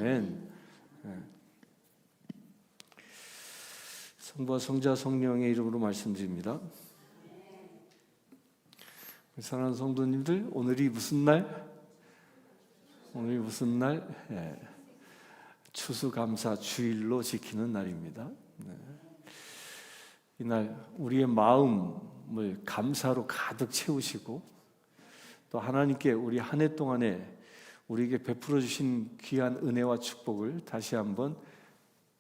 아멘. 성부와 성자 성령의 이름으로 말씀드립니다. 사랑하는 성도님들, 오늘이 무슨 날? 오늘이 무슨 날? 추수감사 주일로 지키는 날입니다. 이날 우리의 마음을 감사로 가득 채우시고 또 하나님께 우리 한 해 동안에 우리에게 베풀어 주신 귀한 은혜와 축복을 다시 한번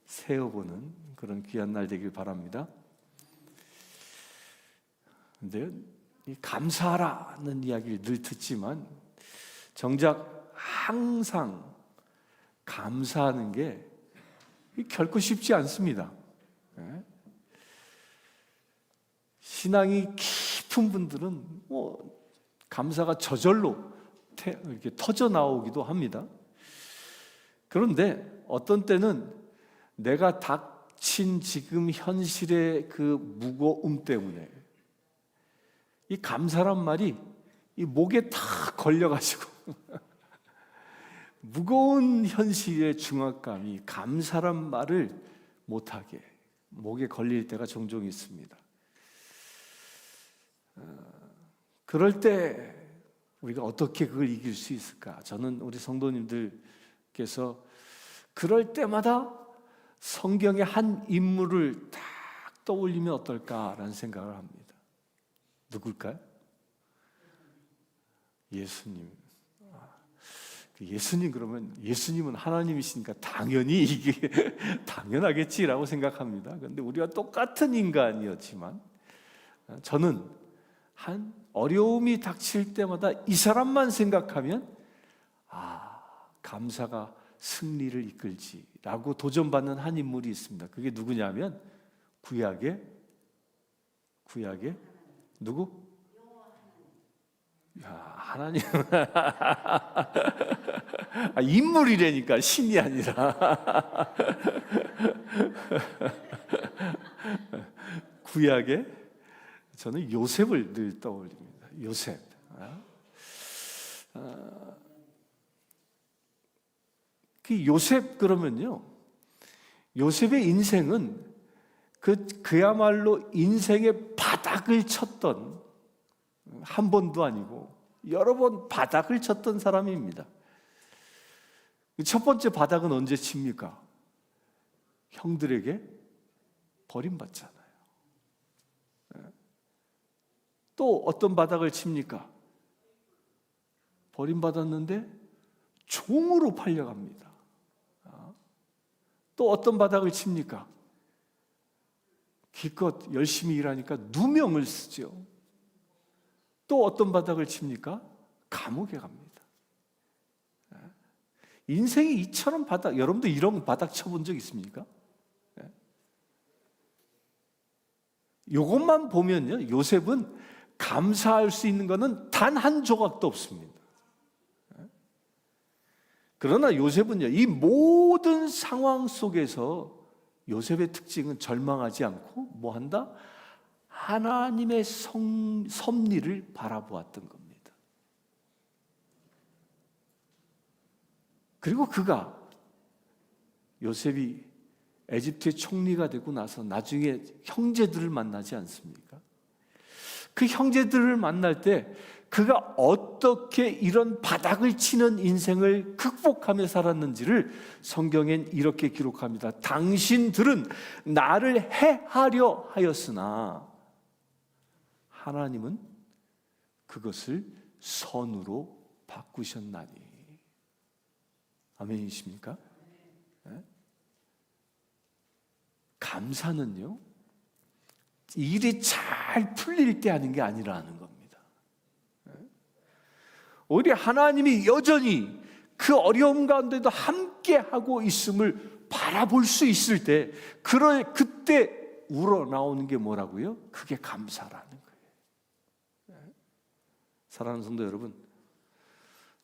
세어보는 그런 귀한 날 되길 바랍니다. 그런데 이 감사하라는 이야기를 늘 듣지만 정작 항상 감사하는 게 결코 쉽지 않습니다. 신앙이 깊은 분들은 감사가 저절로 이렇게 터져 나오기도 합니다. 그런데 어떤 때는 내가 닥친 지금 현실의 그 무거움 때문에 이 감사란 말이 이 목에 탁 걸려가지고 무거운 현실의 중압감이 감사란 말을 못하게 목에 걸릴 때가 종종 있습니다. 그럴 때 우리가 어떻게 그걸 이길 수 있을까? 저는 우리 성도님들께서 그럴 때마다 성경의 한 인물을 딱 떠올리면 어떨까라는 생각을 합니다. 누굴까요? 예수님. 예수님 그러면 예수님은 하나님이시니까 당연히 이게 당연하겠지라고 생각합니다. 그런데 우리가 똑같은 인간이었지만 저는 한 어려움이 닥칠 때마다 이 사람만 생각하면 감사가 승리를 이끌지라고 도전받는 한 인물이 있습니다. 그게 누구냐면 구약의 누구? 하나님. 인물이라니까 신이 아니라 구약의 저는 요셉을 늘 떠올립니다. 요셉. 그 요셉 그러면요, 요셉의 인생은 그야말로 인생의 바닥을 쳤던, 한 번도 아니고 여러 번 바닥을 쳤던 사람입니다. 첫 번째 바닥은 언제 칩니까? 형들에게 버림받잖아요. 또 어떤 바닥을 칩니까? 버림받았는데 종으로 팔려갑니다. 또 어떤 바닥을 칩니까? 기껏 열심히 일하니까 누명을 쓰죠. 또 어떤 바닥을 칩니까? 감옥에 갑니다. 인생이 이처럼 바닥, 여러분도 이런 바닥 쳐본 적 있습니까? 이것만 보면요, 요셉은 감사할 수 있는 것은 단 한 조각도 없습니다. 그러나 요셉은요, 이 모든 상황 속에서 요셉의 특징은 절망하지 않고 뭐 한다? 하나님의 섭리를 바라보았던 겁니다. 그리고 요셉이 에집트의 총리가 되고 나서 나중에 형제들을 만나지 않습니까? 그 형제들을 만날 때 그가 어떻게 이런 바닥을 치는 인생을 극복하며 살았는지를 성경엔 이렇게 기록합니다. 당신들은 나를 해하려 하였으나 하나님은 그것을 선으로 바꾸셨나니. 아멘이십니까? 감사는요, 일이 잘 풀릴 때 하는 게 아니라는 겁니다. 오히려 하나님이 여전히 그 어려움 가운데도 함께 하고 있음을 바라볼 수 있을 때, 그때 우러나오는 게 뭐라고요? 그게 감사라는 거예요. 사랑하는 성도 여러분,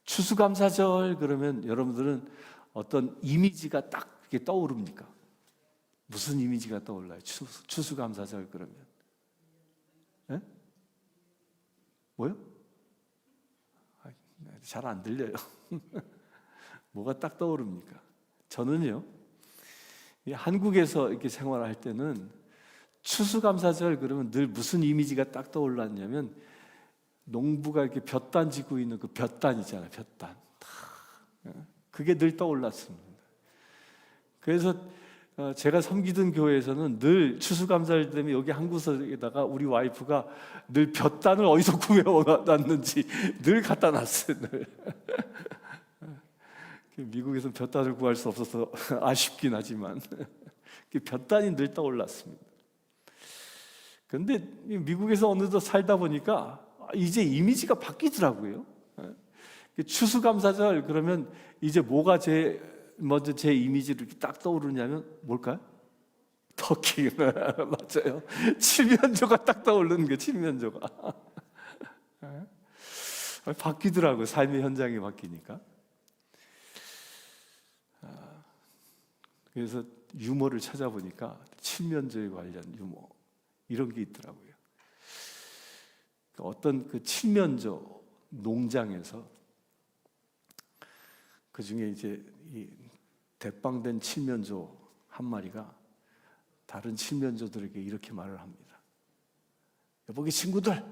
추수감사절 그러면 여러분들은 어떤 이미지가 딱 이렇게 떠오릅니까? 무슨 이미지가 떠올라요? 추수감사절 그러면 뭐요? 잘 안 들려요. 뭐가 딱 떠오릅니까? 저는요, 이 한국에서 이렇게 생활할 때는 추수감사절 그러면 늘 무슨 이미지가 딱 떠올랐냐면 농부가 이렇게 볕단 지고 있는 그 볕단 있잖아요. 볕단. 그게 늘 떠올랐습니다. 그래서 제가 섬기던 교회에서는 늘 추수감사절 되면 여기 한 구석에다가 우리 와이프가 늘 볕단을 어디서 구해왔는지 늘 갖다 놨어요. 늘. 미국에서는 볕단을 구할 수 없어서 아쉽긴 하지만 볕단이 늘 떠올랐습니다. 그런데 미국에서 어느덧 살다 보니까 이제 이미지가 바뀌더라고요. 추수감사절 그러면 이제 뭐가 먼저 제 이미지로 이렇게 딱 떠오르냐면 뭘까요? 터키. 맞아요. 칠면조가 딱 떠오르는 게 칠면조가. 바뀌더라고요. 삶의 현장이 바뀌니까. 그래서 유머를 찾아보니까 칠면조에 관련 유머 이런 게 있더라고요. 어떤 그 칠면조 농장에서 그 중에 이제 이 대빵된 칠면조 한 마리가 다른 칠면조들에게 이렇게 말을 합니다. 여보기 친구들,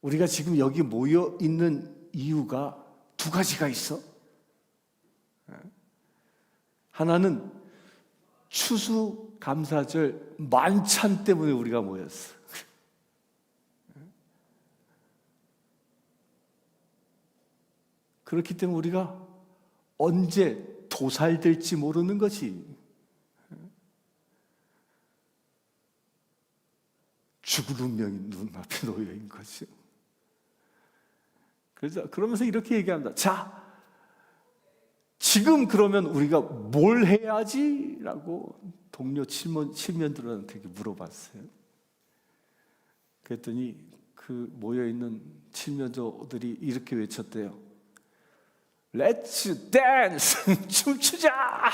우리가 지금 여기 모여 있는 이유가 두 가지가 있어. 하나는 추수감사절 만찬 때문에 우리가 모였어. 그렇기 때문에 우리가 언제 도살될지 모르는 거지. 죽을 운명이 눈앞에 놓여 있는 거죠. 그러면서 이렇게 얘기합니다. 자, 지금 그러면 우리가 뭘 해야지? 라고 동료 칠면들한테 물어봤어요. 그랬더니 그 모여있는 칠면조들이 이렇게 외쳤대요. Let's dance! 춤추자!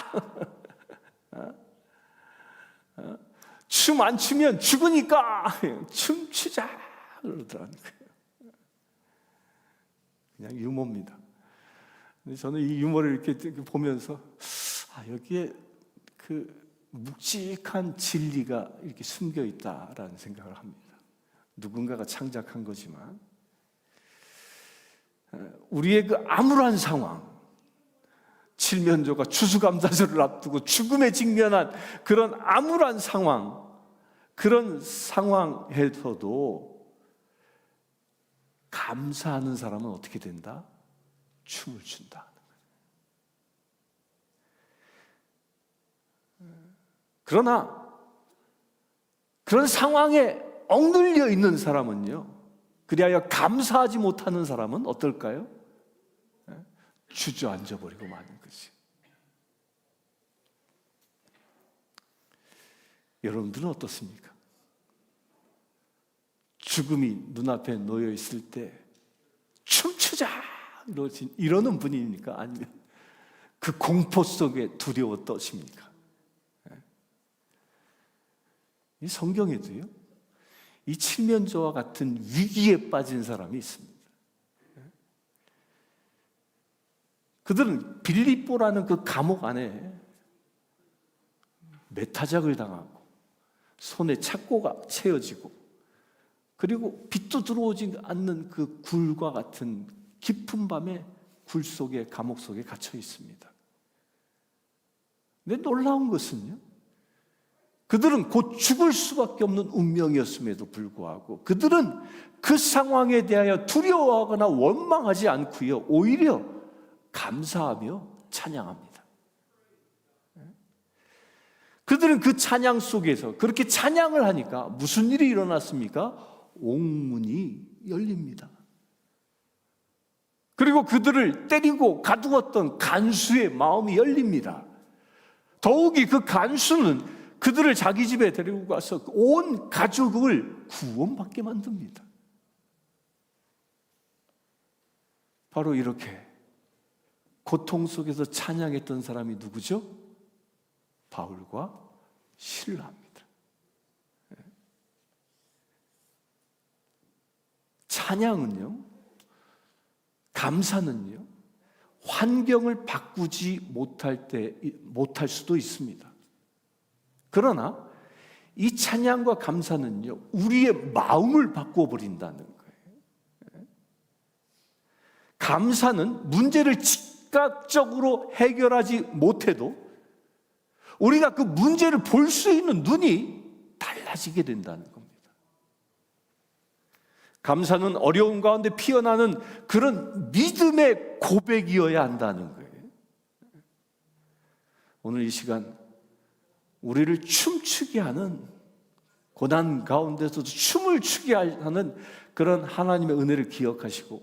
춤 안 추면 죽으니까 춤추자! 그러더라는 거예요. 그냥 유머입니다. 근데 저는 이 유머를 이렇게 보면서 여기에 그 묵직한 진리가 이렇게 숨겨 있다라는 생각을 합니다. 누군가가 창작한 거지만 우리의 그 암울한 상황, 칠면조가 추수감사절을 앞두고 죽음에 직면한 그런 암울한 상황, 그런 상황에서도 감사하는 사람은 어떻게 된다? 춤을 춘다. 그러나 그런 상황에 억눌려 있는 사람은요, 그리하여 감사하지 못하는 사람은 어떨까요? 주저앉아 버리고 마는 거지. 여러분들은 어떻습니까? 죽음이 눈앞에 놓여 있을 때 춤추자 이러는 분입니까? 아니면 그 공포 속에 두려워 떠십니까? 이 성경에도요, 이 칠면조와 같은 위기에 빠진 사람이 있습니다. 그들은 빌립보라는 그 감옥 안에 매타작을 당하고 손에 착고가 채여지고 그리고 빛도 들어오지 않는 그 굴과 같은 깊은 밤에 굴 속에 감옥 속에 갇혀 있습니다. 근데 놀라운 것은요, 그들은 곧 죽을 수밖에 없는 운명이었음에도 불구하고 그들은 그 상황에 대하여 두려워하거나 원망하지 않고요, 오히려 감사하며 찬양합니다. 그들은 그 찬양 속에서 그렇게 찬양을 하니까 무슨 일이 일어났습니까? 옥문이 열립니다. 그리고 그들을 때리고 가두었던 간수의 마음이 열립니다. 더욱이 그 간수는 그들을 자기 집에 데리고 가서 온 가족을 구원받게 만듭니다. 바로 이렇게 고통 속에서 찬양했던 사람이 누구죠? 바울과 실라입니다. 찬양은요, 감사는요, 환경을 바꾸지 못할 수도 있습니다. 그러나 이 찬양과 감사는요, 우리의 마음을 바꾸어 버린다는 거예요. 감사는 문제를 즉각적으로 해결하지 못해도 우리가 그 문제를 볼 수 있는 눈이 달라지게 된다는 겁니다. 감사는 어려움 가운데 피어나는 그런 믿음의 고백이어야 한다는 거예요. 오늘 이 시간 우리를 춤추게 하는, 고난 가운데서도 춤을 추게 하는 그런 하나님의 은혜를 기억하시고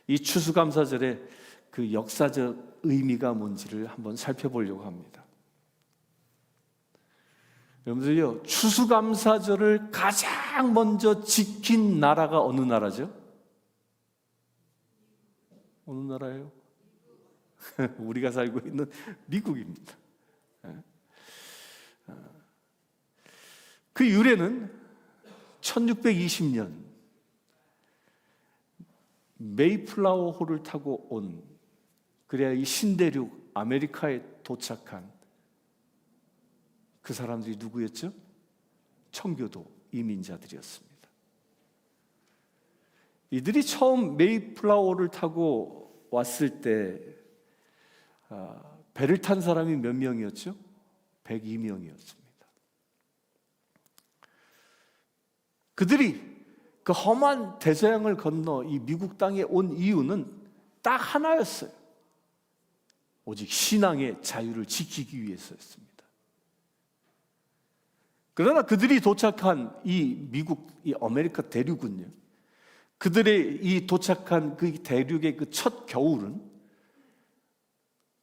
이 추수감사절의 그 역사적 의미가 뭔지를 한번 살펴보려고 합니다. 여러분들요, 추수감사절을 가장 먼저 지킨 나라가 어느 나라죠? 어느 나라예요? 우리가 살고 있는 미국입니다. 그 유래는 1620년 메이플라워 호를 타고 온, 그래야 이 신대륙 아메리카에 도착한 그 사람들이 누구였죠? 청교도 이민자들이었습니다. 이들이 처음 메이플라워를 타고 왔을 때 배를 탄 사람이 몇 명이었죠? 102명이었습니다. 그들이 그 험한 대서양을 건너 이 미국 땅에 온 이유는 딱 하나였어요. 오직 신앙의 자유를 지키기 위해서였습니다. 그러나 그들이 도착한 이 미국, 이 아메리카 대륙은요, 그들의 이 도착한 그 대륙의 그 첫 겨울은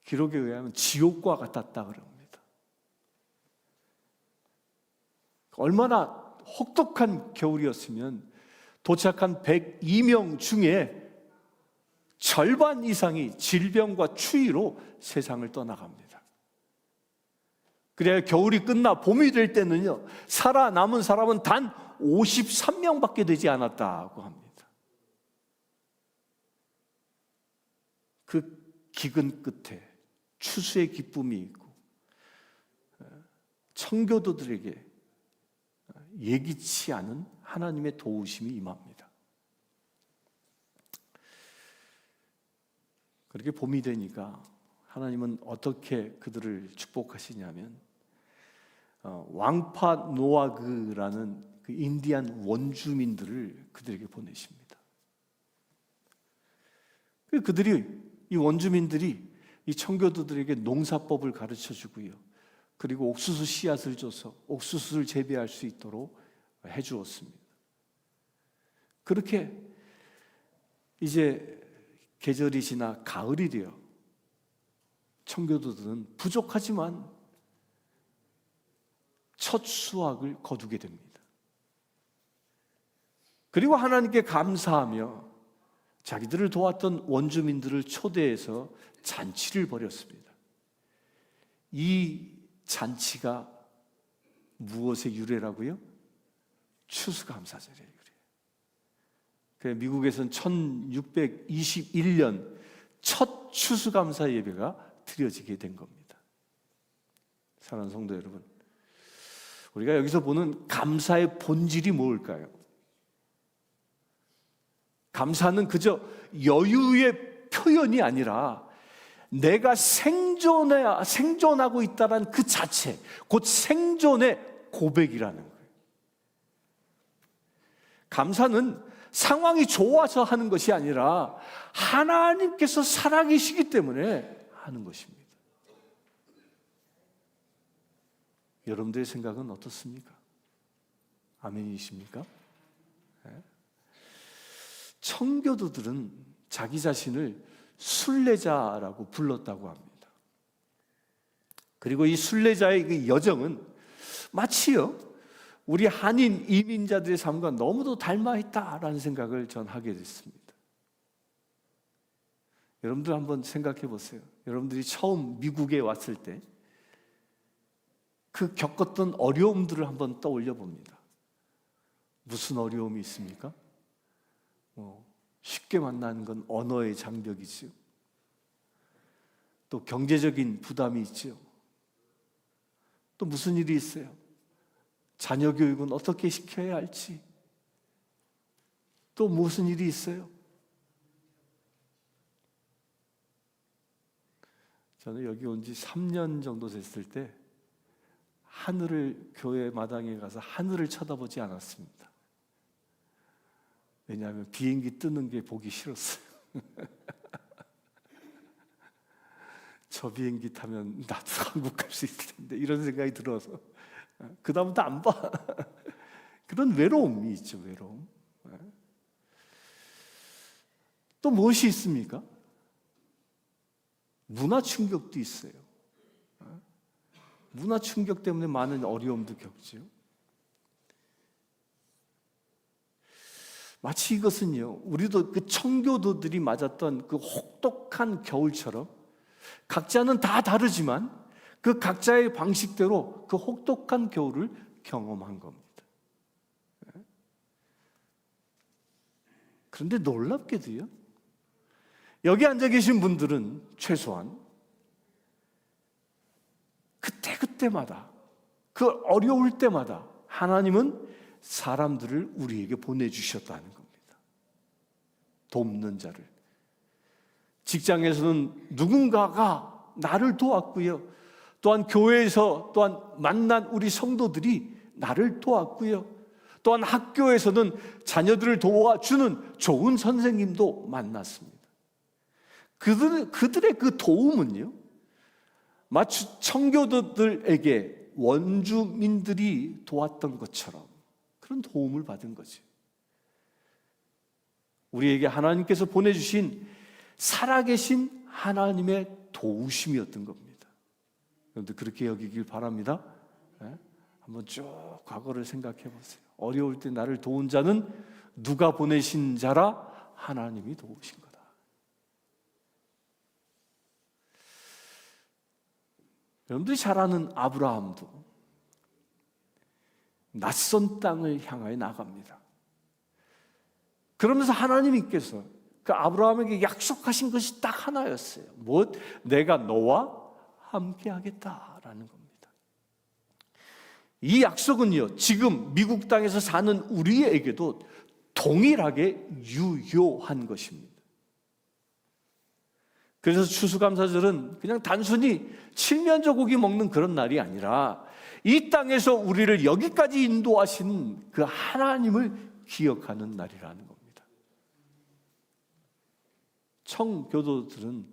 기록에 의하면 지옥과 같았다 그럽니다. 얼마나 혹독한 겨울이었으면 도착한 102명 중에 절반 이상이 질병과 추위로 세상을 떠나갑니다. 그래야 겨울이 끝나 봄이 될 때는요, 살아남은 사람은 단 53명밖에 되지 않았다고 합니다. 그 기근 끝에 추수의 기쁨이 있고 청교도들에게 예기치 않은 하나님의 도우심이 임합니다. 그렇게 봄이 되니까 하나님은 어떻게 그들을 축복하시냐면 왕파 노아그라는 그 인디안 원주민들을 그들에게 보내십니다. 이 원주민들이 이 청교도들에게 농사법을 가르쳐 주고요, 그리고 옥수수 씨앗을 줘서 옥수수를 재배할 수 있도록 해 주었습니다. 그렇게 이제 계절이 지나 가을이 되어 청교도들은 부족하지만 첫 수확을 거두게 됩니다. 그리고 하나님께 감사하며 자기들을 도왔던 원주민들을 초대해서 잔치를 벌였습니다. 이 잔치가 무엇의 유래라고요? 추수감사절의 유래. 그래서 미국에서는 1621년 첫 추수감사 예배가 드려지게 된 겁니다. 사랑하는 성도 여러분, 우리가 여기서 보는 감사의 본질이 뭘까요? 감사는 그저 여유의 표현이 아니라 내가 생존하고 있다는 그 자체, 곧 생존의 고백이라는 거예요. 감사는 상황이 좋아서 하는 것이 아니라 하나님께서 살아계시기 때문에 하는 것입니다. 여러분들의 생각은 어떻습니까? 아멘이십니까? 네. 청교도들은 자기 자신을 순례자라고 불렀다고 합니다. 그리고 이 순례자의 그 여정은 마치요, 우리 한인 이민자들의 삶과 너무도 닮아 있다라는 생각을 전 하게 됐습니다. 여러분들 한번 생각해 보세요. 여러분들이 처음 미국에 왔을 때 그 겪었던 어려움들을 한번 떠올려 봅니다. 무슨 어려움이 있습니까? 쉽게 만나는 건 언어의 장벽이죠. 또 경제적인 부담이 있죠. 또 무슨 일이 있어요? 자녀 교육은 어떻게 시켜야 할지. 또 무슨 일이 있어요? 저는 여기 온 지 3년 정도 됐을 때 교회 마당에 가서 하늘을 쳐다보지 않았습니다. 왜냐하면 비행기 뜨는 게 보기 싫었어요. 저 비행기 타면 나도 한국 갈 수 있을 텐데 이런 생각이 들어서 그 다음부터 안 봐. 그런 외로움이 있죠. 외로움. 또 무엇이 있습니까? 문화 충격도 있어요. 문화 충격 때문에 많은 어려움도 겪죠. 마치 이것은요, 우리도 그 청교도들이 맞았던 그 혹독한 겨울처럼 각자는 다 다르지만 그 각자의 방식대로 그 혹독한 겨울을 경험한 겁니다. 그런데 놀랍게도요, 여기 앉아 계신 분들은 최소한 그때마다 그 어려울 때마다 하나님은 사람들을 우리에게 보내주셨다는 겁니다. 돕는 자를. 직장에서는 누군가가 나를 도왔고요. 또한 교회에서 또한 만난 우리 성도들이 나를 도왔고요. 또한 학교에서는 자녀들을 도와주는 좋은 선생님도 만났습니다. 그들의 그 도움은요, 마치 청교도들에게 원주민들이 도왔던 것처럼 그런 도움을 받은 거죠. 우리에게 하나님께서 보내주신 살아계신 하나님의 도우심이었던 겁니다. 여러분들 그렇게 여기길 바랍니다. 한번 쭉 과거를 생각해 보세요. 어려울 때 나를 도운 자는 누가 보내신 자라? 하나님이 도우신 거다. 여러분들이 잘 아는 아브라함도 낯선 땅을 향하여 나갑니다. 그러면서 하나님께서 그 아브라함에게 약속하신 것이 딱 하나였어요. 내가 너와 함께 하겠다라는 겁니다. 이 약속은요, 지금 미국 땅에서 사는 우리에게도 동일하게 유효한 것입니다. 그래서 추수감사절은 그냥 단순히 칠면조 고기 먹는 그런 날이 아니라 이 땅에서 우리를 여기까지 인도하신 그 하나님을 기억하는 날이라는 겁니다. 청교도들은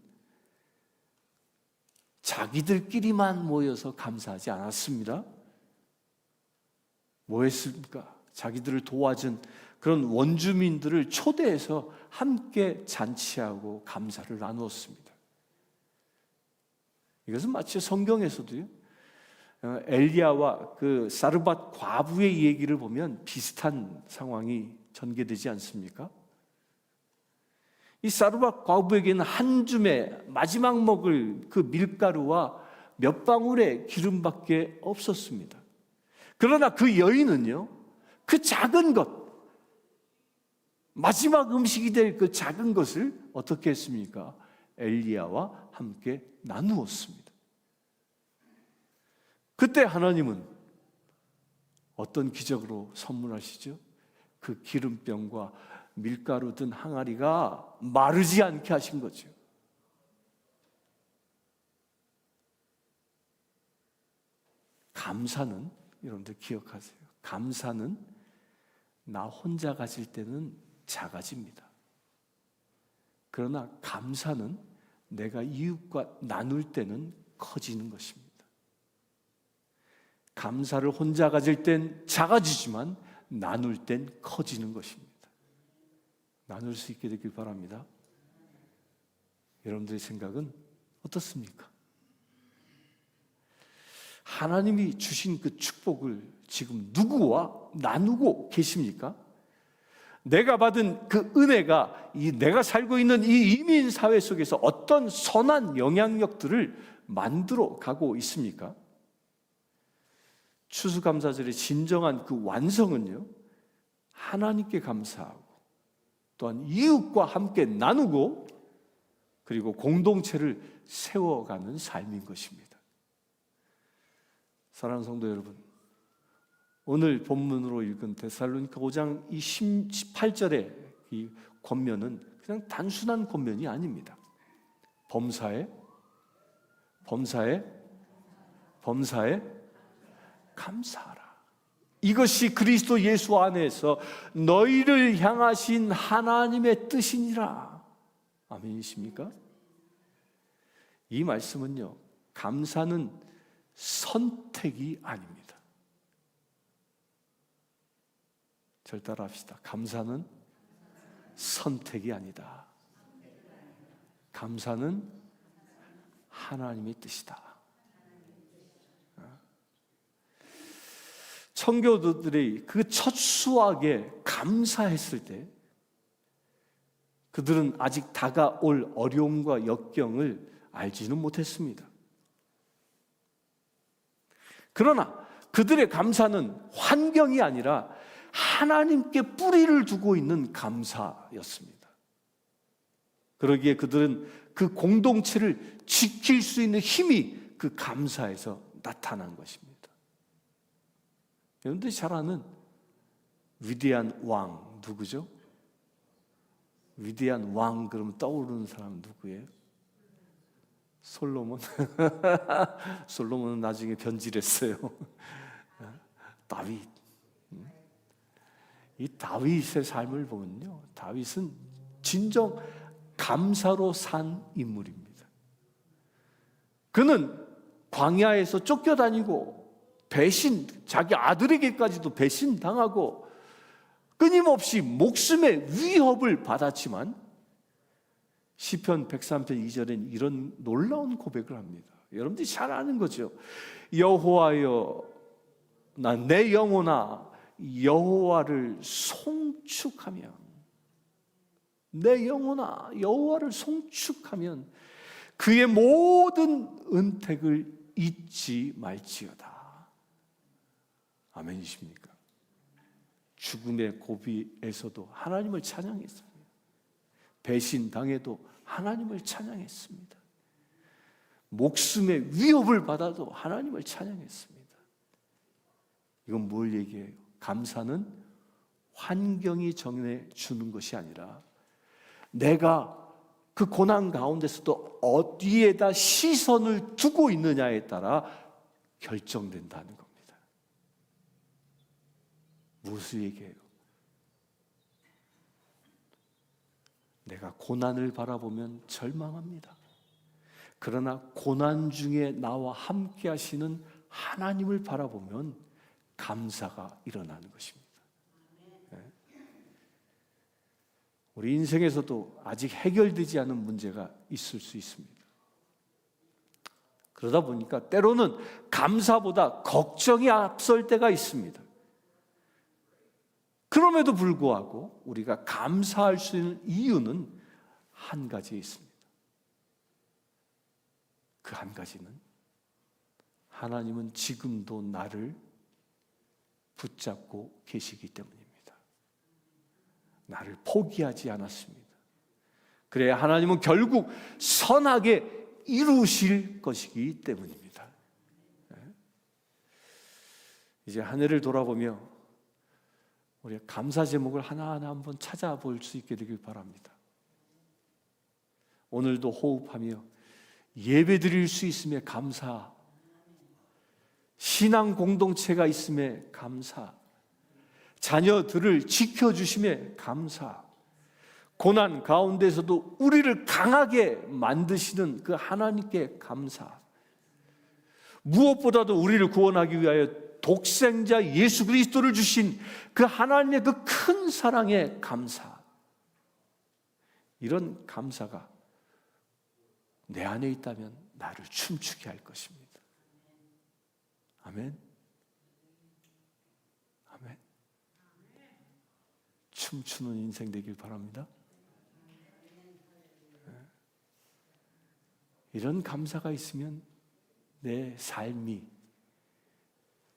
자기들끼리만 모여서 감사하지 않았습니다. 뭐 했습니까? 자기들을 도와준 그런 원주민들을 초대해서 함께 잔치하고 감사를 나누었습니다. 이것은 마치 성경에서도요, 엘리야와 그 사르밧 과부의 얘기를 보면 비슷한 상황이 전개되지 않습니까? 이 사르밧 과부에게는 한 줌의 마지막 먹을 그 밀가루와 몇 방울의 기름밖에 없었습니다. 그러나 그 여인은요, 그 작은 것, 마지막 음식이 될 그 작은 것을 어떻게 했습니까? 엘리야와 함께 나누었습니다. 그때 하나님은 어떤 기적으로 선물하시죠? 그 기름병과 밀가루 든 항아리가 마르지 않게 하신 거죠. 감사는, 여러분들 기억하세요. 감사는 나 혼자 가질 때는 작아집니다. 그러나 감사는 내가 이웃과 나눌 때는 커지는 것입니다. 감사를 혼자 가질 땐 작아지지만 나눌 땐 커지는 것입니다. 나눌 수 있게 되길 바랍니다. 여러분들의 생각은 어떻습니까? 하나님이 주신 그 축복을 지금 누구와 나누고 계십니까? 내가 받은 그 은혜가 내가 살고 있는 이 이민 사회 속에서 어떤 선한 영향력들을 만들어 가고 있습니까? 추수감사절의 진정한 그 완성은요, 하나님께 감사하고 또한 이웃과 함께 나누고 그리고 공동체를 세워가는 삶인 것입니다. 사랑하는 성도 여러분, 오늘 본문으로 읽은 데살로니가 5장 이 18절의 이 권면은 그냥 단순한 권면이 아닙니다. 범사에 감사하라. 이것이 그리스도 예수 안에서 너희를 향하신 하나님의 뜻이니라. 아멘이십니까? 이 말씀은요, 감사는 선택이 아닙니다. 절 따라합시다. 감사는 선택이 아니다. 감사는 하나님의 뜻이다. 청교도들이 그 첫 수확에 감사했을 때 그들은 아직 다가올 어려움과 역경을 알지는 못했습니다. 그러나 그들의 감사는 환경이 아니라 하나님께 뿌리를 두고 있는 감사였습니다. 그러기에 그들은 그 공동체를 지킬 수 있는 힘이 그 감사에서 나타난 것입니다. 여러분들이 잘 아는 위대한 왕 누구죠? 위대한 왕 그러면 떠오르는 사람 누구예요? 솔로몬. 솔로몬은 나중에 변질했어요. 다윗. 이 다윗의 삶을 보면요, 다윗은 진정 감사로 산 인물입니다. 그는 광야에서 쫓겨다니고 자기 아들에게까지도 배신당하고 끊임없이 목숨의 위협을 받았지만 시편 103편 2절엔 이런 놀라운 고백을 합니다. 여러분들이 잘 아는 거죠. 여호와여, 나 내 영혼아 여호와를 송축하면, 내 영혼아 여호와를 송축하면 그의 모든 은택을 잊지 말지어다. 아멘이십니까? 죽음의 고비에서도 하나님을 찬양했습니다. 배신당해도 하나님을 찬양했습니다. 목숨의 위협을 받아도 하나님을 찬양했습니다. 이건 뭘 얘기해요? 감사는 환경이 정해주는 것이 아니라 내가 그 고난 가운데서도 어디에다 시선을 두고 있느냐에 따라 결정된다는 겁니다. 무엇을 얘기해요? 내가 고난을 바라보면 절망합니다. 그러나 고난 중에 나와 함께 하시는 하나님을 바라보면 감사가 일어나는 것입니다. 우리 인생에서도 아직 해결되지 않은 문제가 있을 수 있습니다. 그러다 보니까 때로는 감사보다 걱정이 앞설 때가 있습니다. 그럼에도 불구하고 우리가 감사할 수 있는 이유는 한 가지 있습니다. 그 한 가지는 하나님은 지금도 나를 붙잡고 계시기 때문입니다. 나를 포기하지 않았습니다. 그래야 하나님은 결국 선하게 이루실 것이기 때문입니다. 이제 한 해를 돌아보며 우리가 감사 제목을 하나하나 한번 찾아볼 수 있게 되길 바랍니다. 오늘도 호흡하며 예배 드릴 수 있음에 감사, 신앙 공동체가 있음에 감사, 자녀들을 지켜주심에 감사, 고난 가운데서도 우리를 강하게 만드시는 그 하나님께 감사, 무엇보다도 우리를 구원하기 위하여 독생자 예수 그리스도를 주신 그 하나님의 그 큰 사랑에 감사, 이런 감사가 내 안에 있다면 나를 춤추게 할 것입니다. 아멘. 아멘. 춤추는 인생 되길 바랍니다. 이런 감사가 있으면 내 삶이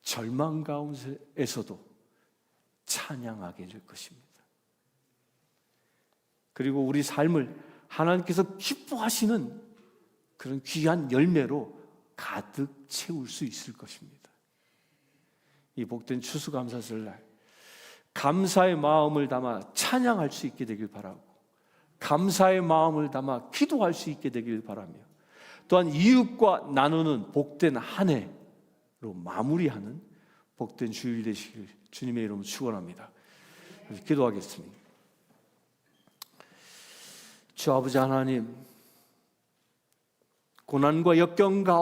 절망 가운데에서도 찬양하게 될 것입니다. 그리고 우리 삶을 하나님께서 기뻐하시는 그런 귀한 열매로 가득 채울 수 있을 것입니다. 이 복된 추수감사절날 감사의 마음을 담아 찬양할 수 있게 되길 바라고, 감사의 마음을 담아 기도할 수 있게 되길 바라며, 또한 이웃과 나누는 복된 한 해로 마무리하는 복된 주일 되시길 주님의 이름으로 축원합니다. 기도하겠습니다. 주 아버지 하나님, 고난과 역경 가운데